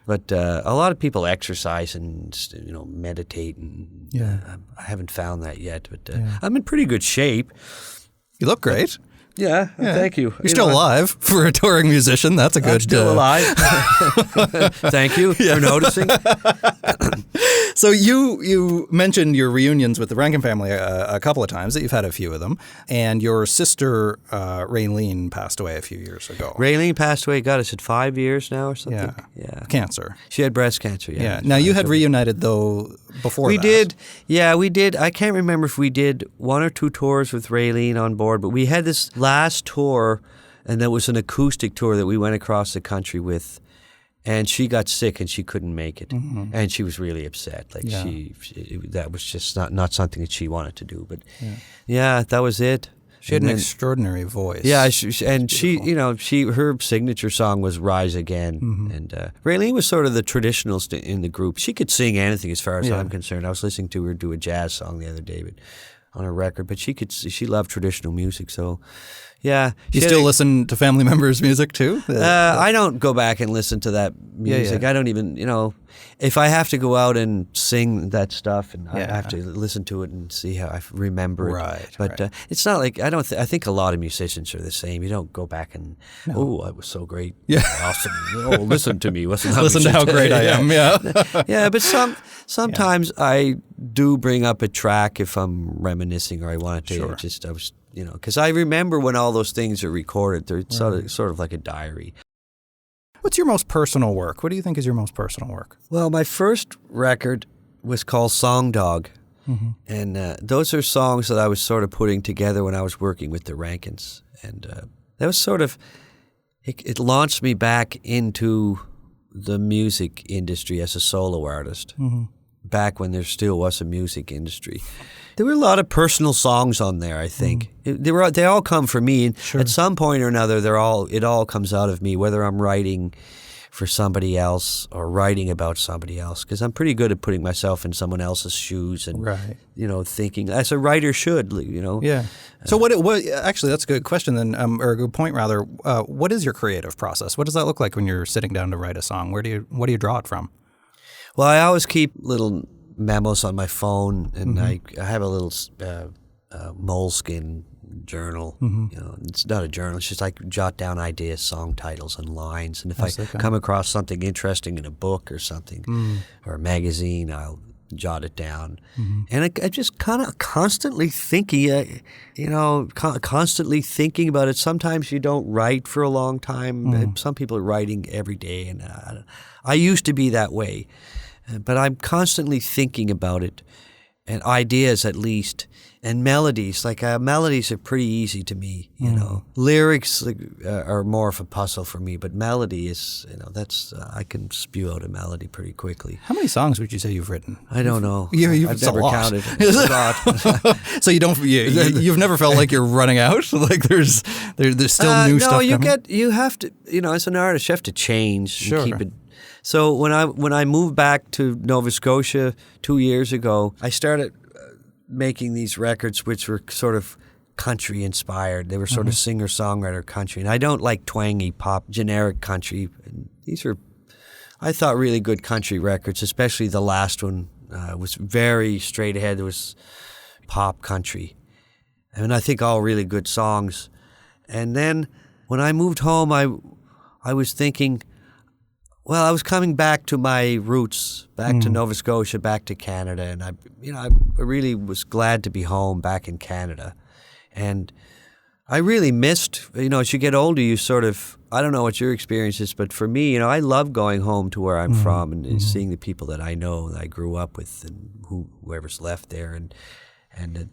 but a lot of people exercise and, you know, meditate, and I haven't found that yet. But I'm in pretty good shape. You look great. Yeah, thank you. You're still alive for a touring musician. That's a good. I'm still alive. Thank you for noticing. So you mentioned your reunions with the Rankin family a couple of times, that you've had a few of them, and your sister Raylene passed away a few years ago. Raylene passed away, God, is it 5 years now or something? Yeah. Cancer. She had breast cancer, Yeah. Now you had reunited though before we that. did. Yeah, we did. I can't remember if we did 1 or 2 tours with Raylene on board, but we had this last tour, and that was an acoustic tour that we went across the country with. And she got sick and she couldn't make it, and she was really upset. Like she that was just not something that she wanted to do. But that was it. She had an extraordinary voice. Yeah, she, you know, her signature song was "Rise Again," and Raylene was sort of the traditionalist in the group. She could sing anything, as far as I'm concerned. I was listening to her do a jazz song the other day, but on a record. But she loved traditional music, so. Yeah. You still listen to family members' music too? I don't go back and listen to that music. I don't even, you know, if I have to go out and sing that stuff, and I have to listen to it and see how I remember it. Right. But it's not like, I think a lot of musicians are the same. You don't go back and, I was so great. Yeah. Awesome. Listen to me. Listen to how great I am. Yeah. Yeah, but sometimes I do bring up a track if I'm reminiscing or I want to. Sure. I was, you know, because I remember when all those things are recorded. They're sort of like a diary. What's your most personal work? What do you think is your most personal work? Well, my first record was called Song Dog. And those are songs that I was sort of putting together when I was working with the Rankins. And that was sort of, it launched me back into the music industry as a solo artist, back when there still was a music industry. There were a lot of personal songs on there, I think. They all come from me, and at some point or another, it all comes out of me, whether I'm writing for somebody else or writing about somebody else, because I'm pretty good at putting myself in someone else's shoes and, you know, thinking, as a writer should, you know. Yeah. So what actually, that's a good question then, or a good point rather. What is your creative process? What does that look like when you're sitting down to write a song? What do you draw it from? Well, I always keep little memos on my phone, and I have a little moleskin journal. You know, it's not a journal. It's just like jot down ideas, song titles, and lines. And if I come across something interesting in a book or something, or a magazine, I'll jot it down. And I just kind of constantly thinking, constantly thinking about it. Sometimes you don't write for a long time. Some people are writing every day, and I used to be that way. But I'm constantly thinking about it, and ideas at least, and melodies. Like melodies are pretty easy to me, you know. Lyrics are more of a puzzle for me, but melody is, that's I can spew out a melody pretty quickly. How many songs would you say you've written? I don't know. I've never counted. It's a lot. So you've never felt like you're running out? Like there's still new stuff coming? No, you have to, as an artist, you have to change. Sure. And keep it. So when I moved back to Nova Scotia 2 years ago, I started making these records which were sort of country inspired. They were sort of singer-songwriter country. And I don't like twangy pop, generic country. And these are, I thought, really good country records, especially the last one was very straight ahead. It was pop country. And I think all really good songs. And then when I moved home, I was thinking, well, I was coming back to my roots, back to Nova Scotia, back to Canada, and I really was glad to be home back in Canada. And I really missed, as you get older, you sort of, I don't know what your experience is, but for me, I love going home to where I'm from and seeing the people that I know, that I grew up with, and whoever's left there, and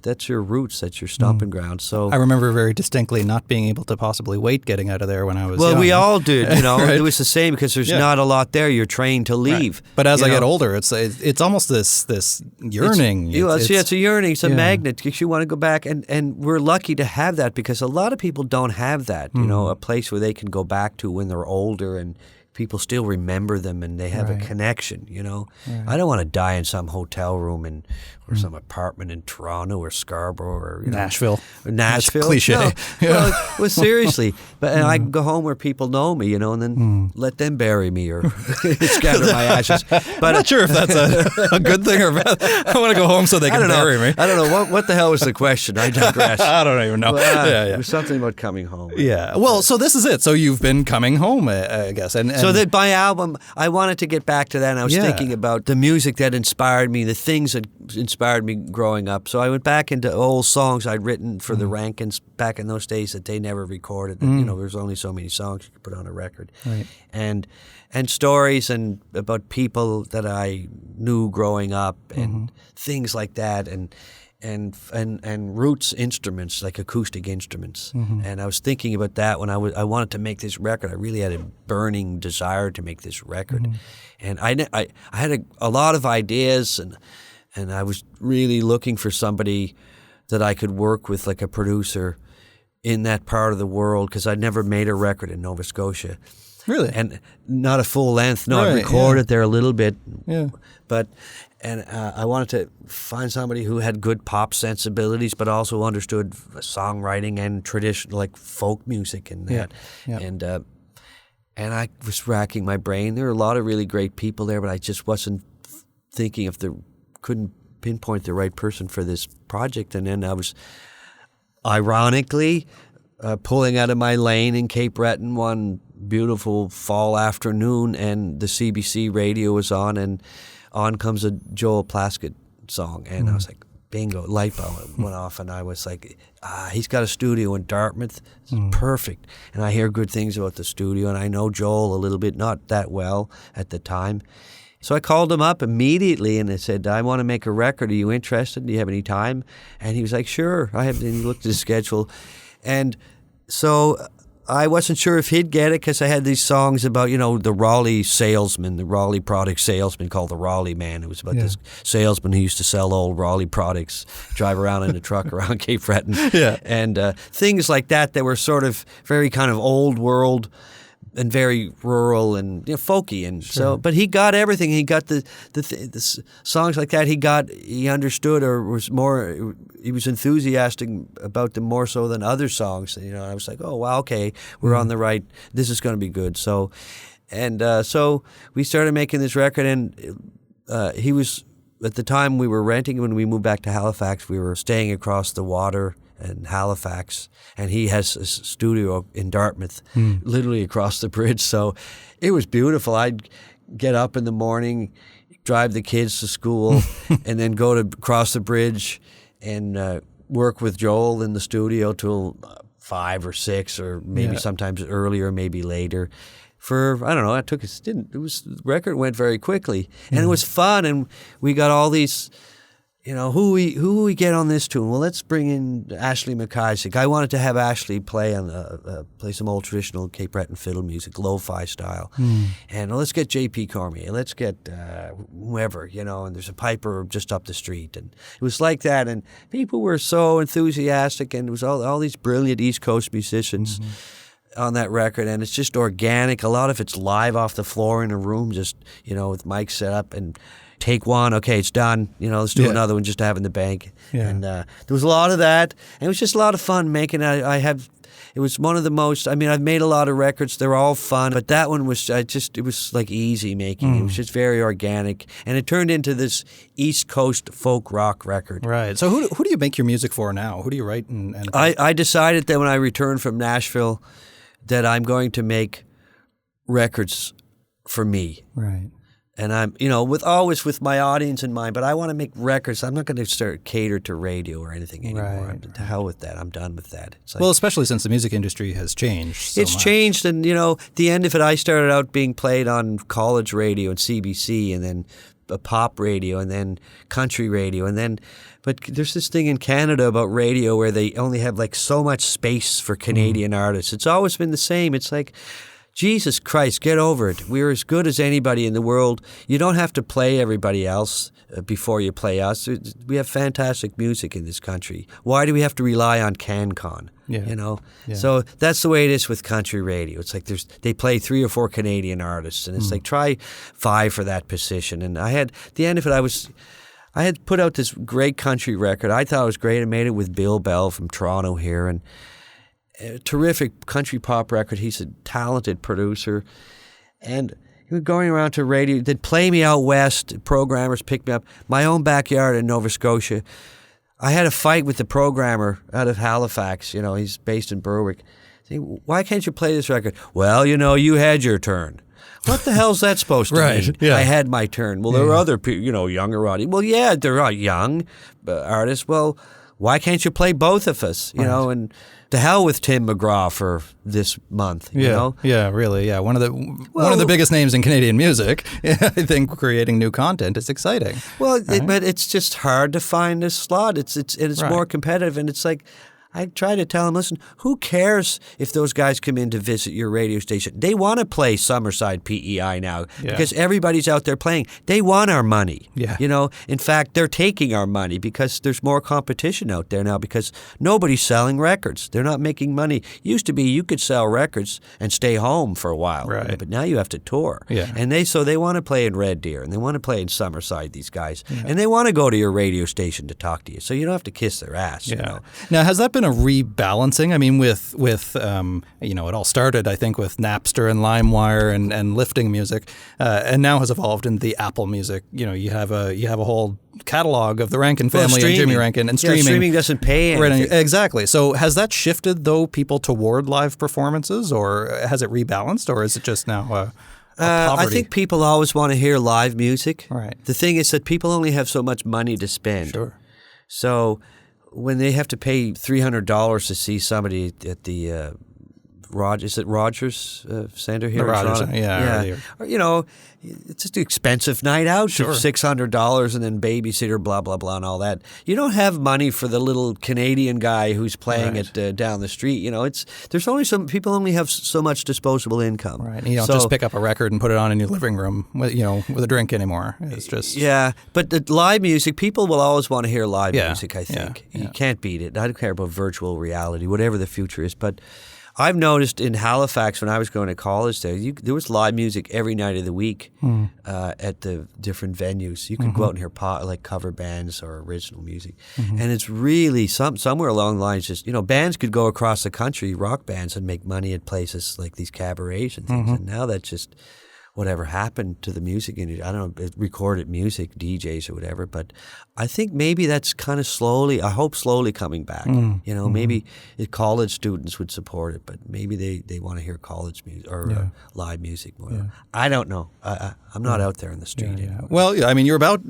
that's your roots, that's your stomping ground. So I remember very distinctly not being able to possibly wait getting out of there when I was young. We all did, Right. It was the same because there's not a lot there. You're trained to leave. Right. But as I get older, it's almost this yearning. It's a yearning. It's a magnet because you want to go back. And we're lucky to have that because a lot of people don't have that, a place where they can go back to when they're older and people still remember them and they have a connection, Right. I don't want to die in some hotel room or some apartment in Toronto or Scarborough or Nashville. Nashville. Cliche. No. Well, seriously. But I can go home where people know me, and then let them bury me or scatter my ashes. But I'm not sure if that's a good thing or bad. I want to go home so they can bury me. I don't know. What the hell was the question? I digress. I don't even know. There was something about coming home. Yeah. Well, so this is it. So you've been coming home, I guess. And so that my album, I wanted to get back to that, and I was thinking about the music that inspired me, the things that inspired me growing up. So I went back into old songs I'd written for the Rankins back in those days that they never recorded. There's only so many songs you could put on a record. Right. And stories and about people that I knew growing up and things like that and roots instruments, like acoustic instruments. And I was thinking about that when I wanted to make this record. I really had a burning desire to make this record. And I had a lot of ideas and I was really looking for somebody that I could work with, like a producer in that part of the world, because I'd never made a record in Nova Scotia. Really? And not a full length. No, I recorded there a little bit. Yeah. But I wanted to find somebody who had good pop sensibilities, but also understood songwriting and traditional, like folk music and that. Yeah. And I was racking my brain. There were a lot of really great people there, but I just wasn't thinking couldn't pinpoint the right person for this project. And then I was, ironically, pulling out of my lane in Cape Breton one beautiful fall afternoon, and the CBC radio was on, and on comes a Joel Plaskett song, and I was like, bingo, light bulb went off, and I was like, he's got a studio in Dartmouth, it's perfect. And I hear good things about the studio, and I know Joel a little bit, not that well at the time. So I called him up immediately and I said, I want to make a record. Are you interested? Do you have any time? And he was like, sure. And he looked at his schedule. And so I wasn't sure if he'd get it because I had these songs about, the Raleigh salesman, the Raleigh product salesman called the Raleigh Man. It was about this salesman who used to sell old Raleigh products, drive around in a truck around Cape Breton. Yeah. And things like that were sort of very kind of old world and very rural and folky, and so. But he got everything. He got the songs like that. He understood, or was more. He was enthusiastic about them more so than other songs. I was like, oh wow, okay, we're on the right. This is going to be good. So, so we started making this record, and he was at the time we were renting when we moved back to Halifax. We were staying across the water in Halifax, and he has a studio in Dartmouth, literally across the bridge. So it was beautiful. I'd get up in the morning, drive the kids to school, and then go to cross the bridge and work with Joel in the studio till 5 or 6, or maybe sometimes earlier, maybe later. For, I don't know, the record went very quickly, and it was fun, and we got all these who we get on this tune? Well, let's bring in Ashley McIsaac. I wanted to have Ashley play some old traditional Cape Breton fiddle music, lo-fi style. And let's get J.P. Cormier. Let's get whoever, and there's a piper just up the street. And it was like that. And people were so enthusiastic, and it was all these brilliant East Coast musicians on that record. And it's just organic. A lot of it's live off the floor in a room, just, with mics set up and take one, okay, it's done. Let's do another one just to have in the bank. Yeah. And there was a lot of that. And it was just a lot of fun making it. It was one of the most, I've made a lot of records. They're all fun. But that one was, it was like easy making. It was just very organic. And it turned into this East Coast folk rock record. Right. So who do you make your music for now? Who do you write? I decided that when I returned from Nashville that I'm going to make records for me. Right. And I'm, with my audience in mind, but I want to make records. I'm not going to start cater to radio or anything anymore. Right. To hell with that. I'm done with that. It's well, especially since the music industry has changed so It's much. changed, and, the end of it, I started out being played on college radio and CBC, and then pop radio, and then country radio, but there's this thing in Canada about radio where they only have, so much space for Canadian artists. It's always been the same. It's like, Jesus Christ, get over it. We're as good as anybody in the world. You don't have to play everybody else before you play us. We have fantastic music in this country. Why do we have to rely on CanCon? Yeah. So that's the way it is with country radio. It's like they play 3 or 4 Canadian artists, and it's like try 5 for that position. And at the end of it, I had put out this great country record. I thought it was great. I made it with Bill Bell from Toronto here, and a terrific country pop record. He's a talented producer. And he was going around to radio. They'd play me out west. Programmers picked me up. My own backyard in Nova Scotia. I had a fight with the programmer out of Halifax. He's based in Berwick. Saying, why can't you play this record? Well, you had your turn. What the hell's that supposed to mean? Yeah. I had my turn. Well, there are other people, younger audience. Well, yeah, they're young artists. Well, why can't you play both of us? And to hell with Tim McGraw for this month. Yeah, really. Yeah, one of the biggest names in Canadian music. I think creating new content is exciting. Well, but it's just hard to find a slot. It's more competitive, and it's like. I try to tell them, listen, who cares if those guys come in to visit your radio station? They want to play Summerside PEI now because everybody's out there playing. They want our money. Yeah. In fact, they're taking our money because there's more competition out there now because nobody's selling records. They're not making money. Used to be you could sell records and stay home for a while. Right. But now you have to tour. Yeah. And they want to play in Red Deer and they want to play in Summerside, these guys. Yeah. And they want to go to your radio station to talk to you. So you don't have to kiss their ass. Yeah. Now, has that been a rebalancing? I mean, with it all started, I think, with Napster and LimeWire and lifting music, and now has evolved into the Apple Music. You have a whole catalog of the Rankin family and Jimmy Rankin and streaming. Streaming doesn't pay anything. Exactly. So has that shifted though people toward live performances, or has it rebalanced, or is it just now? I think people always want to hear live music. Right. The thing is that people only have so much money to spend. Sure. So when they have to pay $300 to see somebody at the Rogers Center here in Toronto? Yeah. Or, it's just an expensive night out. Sure. $600 and then babysitter, blah, blah, blah, and all that. You don't have money for the little Canadian guy who's playing it down the street. There's only people only have so much disposable income. Right. And you don't just pick up a record and put it on in your living room with a drink anymore. It's just... Yeah. But the live music, people will always want to hear live music, I think. Yeah. You can't beat it. I don't care about virtual reality, whatever the future is. But I've noticed in Halifax when I was going to college there was live music every night of the week at the different venues. You could go out and hear cover bands or original music. And it's really somewhere along the lines just, bands could go across the country, rock bands, and make money at places like these cabarets and things. And now that's just whatever happened to the music industry. I don't know, recorded music, DJs or whatever, but I think maybe that's kind of slowly coming back. Maybe college students would support it, but maybe they want to hear college music or live music more. Yeah. I don't know. I'm not out there in the street anymore. Well, I mean, you're about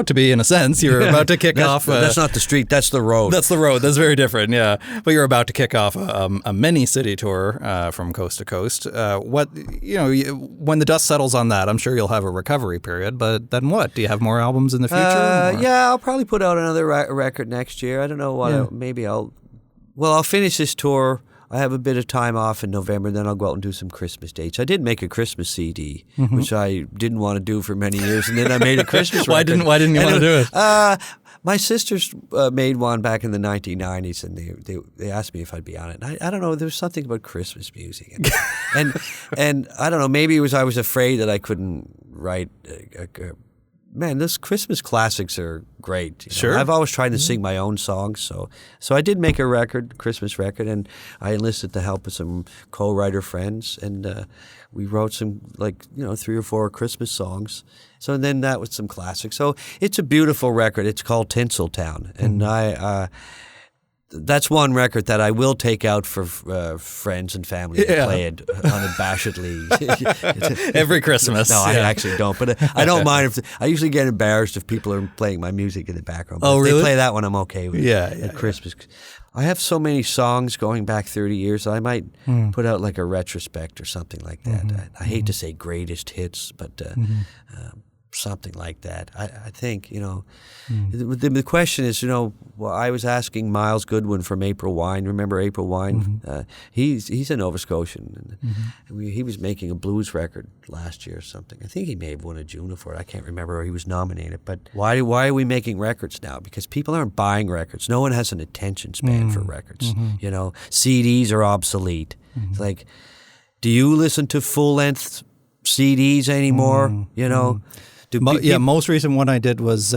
to be, in a sense. You're about to kick off. That's not the street. That's the road. That's the road. That's very different. Yeah, but you're about to kick off a mini city tour from coast to coast. When the dust dust settles on that, I'm sure you'll have a recovery period. But then what? Do you have more albums in the future? Yeah, I'll probably put out another record next year. I don't know what. Maybe I'll finish this tour. I have a bit of time off in November, then I'll go out and do some Christmas dates. I did make a Christmas CD, which I didn't want to do for many years, and then I made a Christmas record. Why didn't you want to do it? My sisters made one back in the 1990s, and they asked me if I'd be on it. And I don't know, there was something about Christmas music, and I don't know, maybe it was I was afraid that I couldn't write. Man, those Christmas classics are great. Sure. I've always tried to sing my own songs, so I did make a Christmas record, and I enlisted the help of some co-writer friends, and we wrote some 3 or 4 Christmas songs. So then that was some classics. So it's a beautiful record. It's called Tinseltown, and that's one record that I will take out for friends and family to play it unabashedly. Every Christmas. No, I actually don't. But I don't mind I usually get embarrassed if people are playing my music in the background. But oh, if really? they play that one, I'm okay with it. Yeah, At Christmas. I have so many songs going back 30 years. I might put out like a retrospect or something like that. I hate to say greatest hits, but something like that. I think, the question is, I was asking Miles Goodwin from April Wine. Remember April Wine? He's a Nova Scotian. And he was making a blues record last year or something. I think he may have won a Juno for it. I can't remember, or he was nominated. But why are we making records now? Because people aren't buying records. No one has an attention span for records. CDs are obsolete. It's like, do you listen to full-length CDs anymore? Most recent one I did was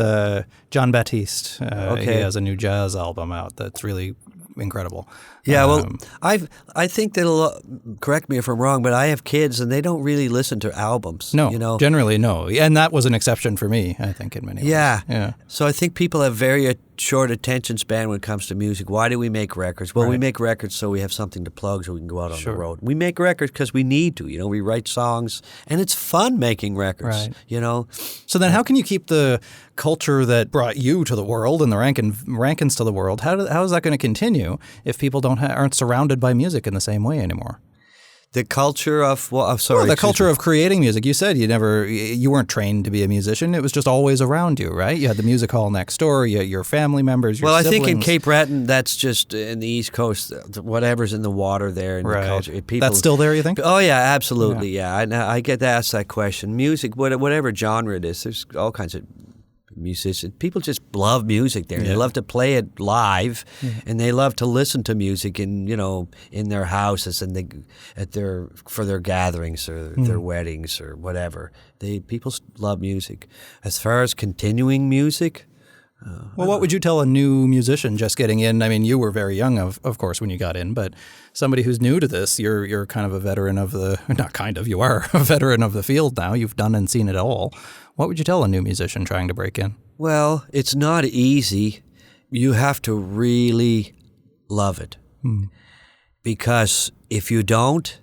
John Baptiste. Okay. He has a new jazz album out that's really incredible. Yeah, well, I think that'll correct me if I'm wrong, but I have kids and they don't really listen to albums. No, generally no, and that was an exception for me, I think, in many ways. Yeah. So I think people have very short attention span when it comes to music. Why do we make records? Well, we make records so we have something to plug, so we can go out on the road. We make records because we need to. We write songs, and it's fun making records. Right. So then, how can you keep the culture that brought you to the world and the Rankins to the world? How is that going to continue if people aren't surrounded by music in the same way anymore? The culture of the culture of creating music. You said you weren't trained to be a musician. It was just always around you, right? You had the music hall next door. Your family members. Your siblings. I think in Cape Breton, that's just in the East Coast. Whatever's in the water there in the culture. That's still there, you think? Oh yeah, absolutely. Yeah, I get asked that question. Music, whatever genre it is, there's all kinds of musicians. People just love music there. They love to play it live, and they love to listen to music in their houses and for their gatherings or their weddings or whatever. People love music. As far as continuing music. What would you tell a new musician just getting in? I mean, you were very young, of course, when you got in, but somebody who's new to this, you're kind of a veteran of you are a veteran of the field now. You've done and seen it all. What would you tell a new musician trying to break in? Well, it's not easy. You have to really love it. Because if you don't,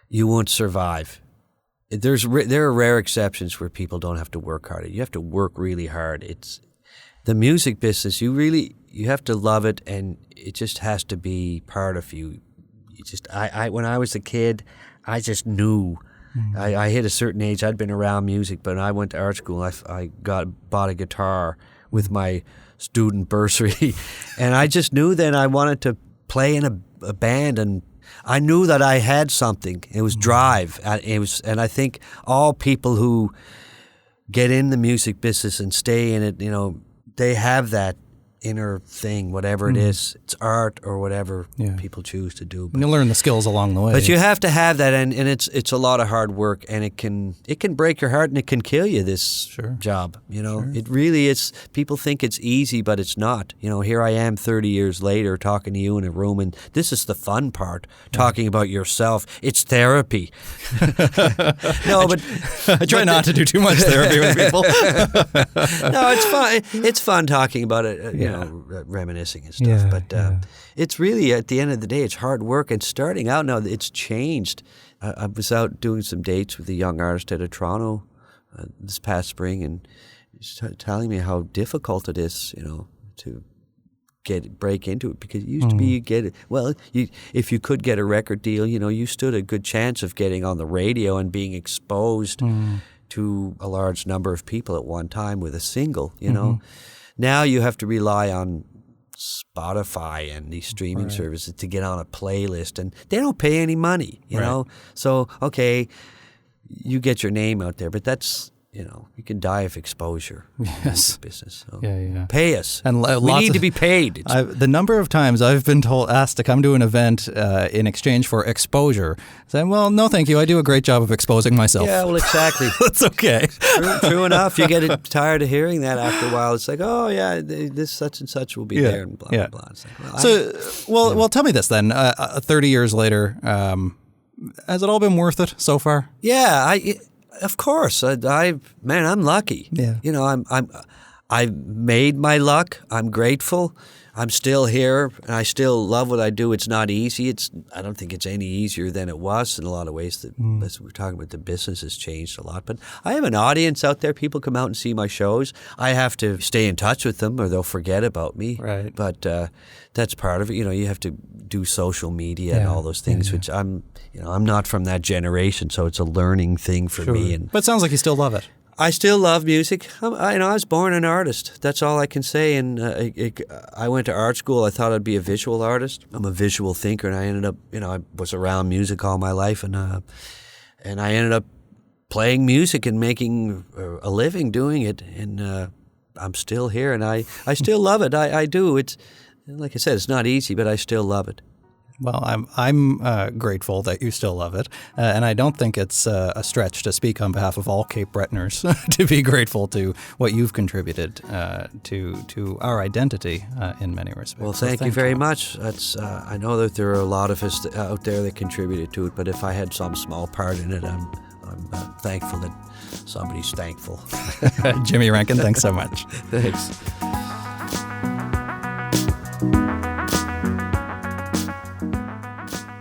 you won't survive. There are rare exceptions where people don't have to work hard. You have to work really hard. It's the music business. You have to love it, and it just has to be part of you. When I was a kid, I just knew. I hit a certain age. I'd been around music, but when I went to art school, I bought a guitar with my student bursary, and I just knew then I wanted to play in a band, and I knew that I had something. It was drive. And I think all people who get in the music business and stay in it, they have that inner thing, whatever it is. It's art or whatever people choose to do. And you learn the skills along the way. But you have to have that, and it's a lot of hard work, and it can break your heart and it can kill you, this job. It really is. People think it's easy, but it's not. Here I am 30 years later talking to you in a room, and this is the fun part, talking about yourself. It's therapy. No, but I try not to do too much therapy with people. No, it's fun. It's fun talking about it, reminiscing and stuff. But it's really, at the end of the day, it's hard work. And starting out now, it's changed. I was out doing some dates with a young artist out of Toronto this past spring, and he's telling me how difficult it is, to break into it, because it used to be you get it. Well, if you could get a record deal, you stood a good chance of getting on the radio and being exposed to a large number of people at one time with a single. Now you have to rely on Spotify and these streaming services to get on a playlist, and they don't pay any money. You know, so okay, you get your name out there, but that's. You can die of exposure. Yes. Business. So Yeah. Pay us. And we need to be paid. The number of times I've been asked to come to an event in exchange for exposure, saying, well, no, thank you. I do a great job of exposing myself. Yeah, well, exactly. That's okay. True enough. You get tired of hearing that after a while. It's like, oh, yeah, this such and such will be there, and blah, blah, blah. It's like, well, tell me this then. 30 years later, has it all been worth it so far? Yeah, of course. I'm lucky. Yeah. I've made my luck. I'm grateful. I'm still here, and I still love what I do. It's not easy. I don't think it's any easier than it was in a lot of ways. As we're talking about, the business has changed a lot. But I have an audience out there. People come out and see my shows. I have to stay in touch with them, or they'll forget about me. Right. But that's part of it. You have to do social media and all those things, which I'm not from that generation, so it's a learning thing for me. But it sounds like you still love it. I still love music. I was born an artist. That's all I can say. And I went to art school. I thought I'd be a visual artist. I'm a visual thinker, and I ended up, I was around music all my life, and I ended up playing music and making a living doing it. And I'm still here, and I still love it. I do. It's like I said, it's not easy, but I still love it. Well, I'm grateful that you still love it, and I don't think it's a stretch to speak on behalf of all Cape Bretoners to be grateful to what you've contributed to our identity in many respects. Well, thank you very much. That's I know that there are a lot of us out there that contributed to it, but if I had some small part in it, I'm thankful that somebody's thankful. Jimmy Rankin, thanks so much. Thanks.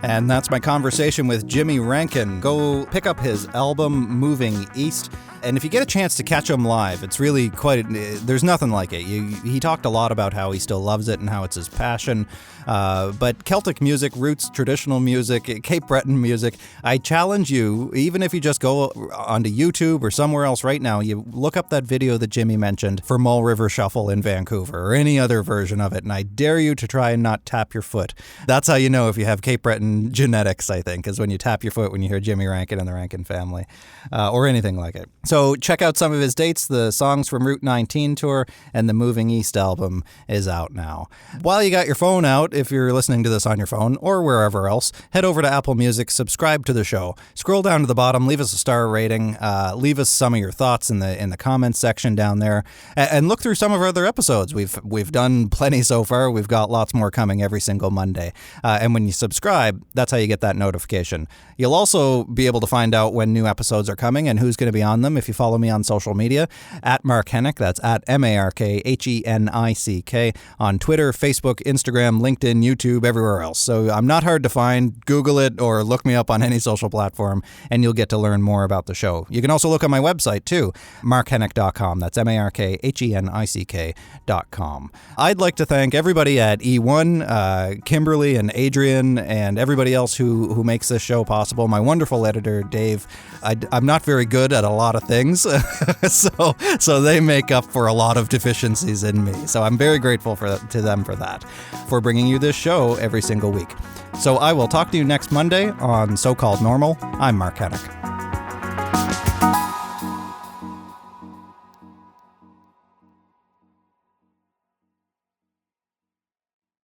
And that's my conversation with Jimmy Rankin. Go pick up his album, Moving East. And if you get a chance to catch him live, it's really there's nothing like it. He talked a lot about how he still loves it and how it's his passion. But Celtic music, roots, traditional music, Cape Breton music, I challenge you, even if you just go onto YouTube or somewhere else right now, you look up that video that Jimmy mentioned for Mull River Shuffle in Vancouver or any other version of it, and I dare you to try and not tap your foot. That's how you know if you have Cape Breton genetics, I think, is when you tap your foot when you hear Jimmy Rankin and the Rankin Family, or anything like it. So check out some of his dates. The Songs from Route 19 tour and the Moving East album is out now. While you got your phone out, if you're listening to this on your phone or wherever else, head over to Apple Music, subscribe to the show. Scroll down to the bottom, leave us a star rating, leave us some of your thoughts in the comments section down there, and look through some of our other episodes. We've done plenty so far. We've got lots more coming every single Monday. And when you subscribe, that's how you get that notification. You'll also be able to find out when new episodes are coming and who's going to be on them if you follow me on social media, at Mark Hennick, that's at MarkHenick, on Twitter, Facebook, Instagram, LinkedIn, YouTube, everywhere else. So I'm not hard to find. Google it or look me up on any social platform, and you'll get to learn more about the show. You can also look on my website, too, markhennick.com. That's MarkHenick.com. I'd like to thank everybody at E1, Kimberly and Adrian, and everybody else who makes this show possible. My wonderful editor, Dave. I'm not very good at a lot of things, so they make up for a lot of deficiencies in me. So I'm very grateful to them for that, for bringing you this show every single week. So I will talk to you next Monday on So-Called Normal. I'm Mark Hennick.